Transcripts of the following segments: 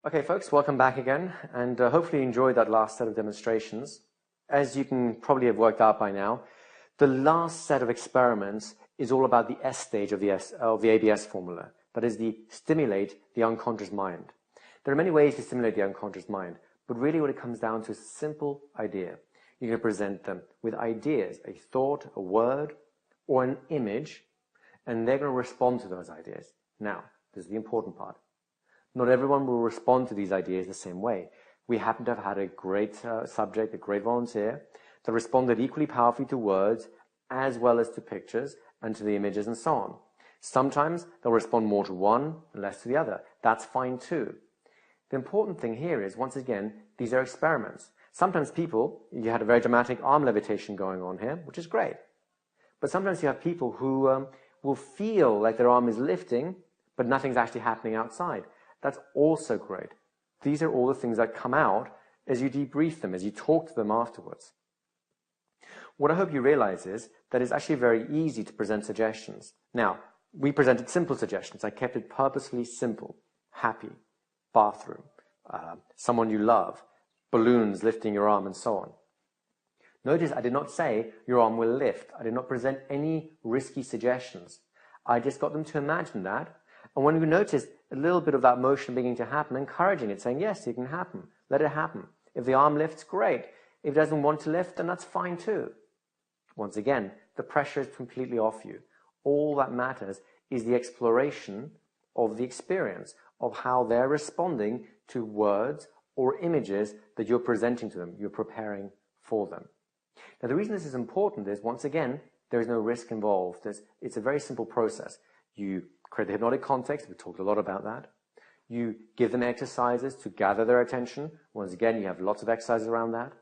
Okay, folks, welcome back again, and hopefully you enjoyed that last set of demonstrations. As you can probably have worked out by now, the last set of experiments is all about the S stage of the ABS formula. That is the stimulate the unconscious mind. There are many ways to stimulate the unconscious mind, but really what it comes down to is a simple idea. You can present them with ideas, a thought, a word, or an image, and they're going to respond to those ideas. Now, this is the important part. Not everyone will respond to these ideas the same way. We happen to have had a great subject, a great volunteer, that responded equally powerfully to words as well as to pictures and to the images and so on. Sometimes they'll respond more to one and less to the other. That's fine too. The important thing here is, once again, these are experiments. Sometimes you had a very dramatic arm levitation going on here, which is great. But sometimes you have people who will feel like their arm is lifting, but nothing's actually happening outside. That's also great. These are all the things that come out as you debrief them, as you talk to them afterwards. What I hope you realize is that it's actually very easy to present suggestions. Now, we presented simple suggestions. I kept it purposefully simple. Happy, bathroom, someone you love, balloons lifting your arm, and so on. Notice I did not say your arm will lift. I did not present any risky suggestions. I just got them to imagine that. And when you notice a little bit of that motion beginning to happen, encouraging it, saying, yes, it can happen. Let it happen. If the arm lifts, great. If it doesn't want to lift, then that's fine too. Once again, the pressure is completely off you. All that matters is the exploration of the experience, of how they're responding to words or images that you're presenting to them, you're preparing for them. Now, the reason this is important is, once again, there is no risk involved. It's a very simple process. You create the hypnotic context. We talked a lot about that. You give them exercises to gather their attention. Once again, you have lots of exercises around that.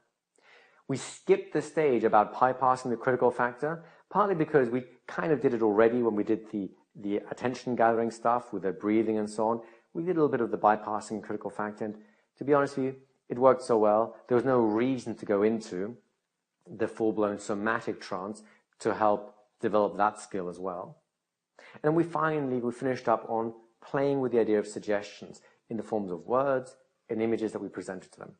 We skipped the stage about bypassing the critical factor, partly because we kind of did it already when we did the attention gathering stuff with the breathing and so on. We did a little bit of the bypassing critical factor, and to be honest with you, it worked so well, there was no reason to go into the full-blown somatic trance to help develop that skill as well. And we finished up on playing with the idea of suggestions in the forms of words and images that we presented to them.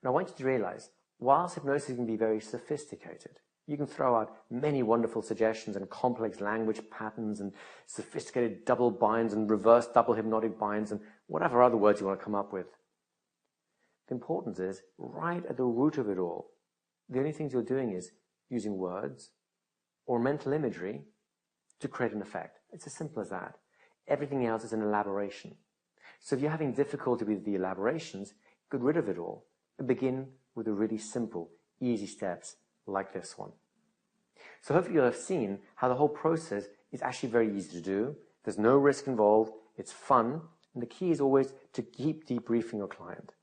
And I want you to realize, whilst hypnosis can be very sophisticated, you can throw out many wonderful suggestions and complex language patterns and sophisticated double binds and reverse double hypnotic binds and whatever other words you want to come up with. The importance is, right at the root of it all, the only things you're doing is using words or mental imagery to create an effect. It's as simple as that. Everything else is an elaboration. So if you're having difficulty with the elaborations, get rid of it all and begin with the really simple, easy steps like this one. So hopefully you'll have seen how the whole process is actually very easy to do. There's no risk involved. It's fun. And the key is always to keep debriefing your client.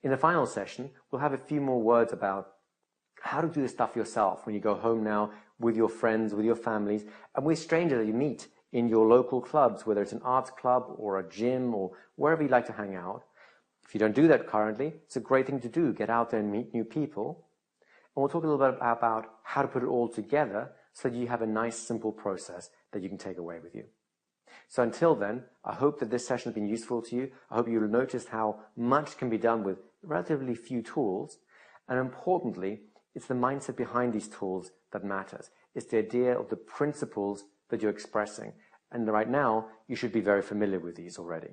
In the final session, we'll have a few more words about how to do this stuff yourself when you go home now with your friends, with your families, and with strangers that you meet in your local clubs, whether it's an arts club or a gym or wherever you like to hang out. If you don't do that currently, it's a great thing to do. Get out there and meet new people. And we'll talk a little bit about how to put it all together so that you have a nice, simple process that you can take away with you. So until then, I hope that this session has been useful to you. I hope you'll notice how much can be done with relatively few tools. And importantly, it's the mindset behind these tools that matters. It's the idea of the principles that you're expressing. And right now, you should be very familiar with these already.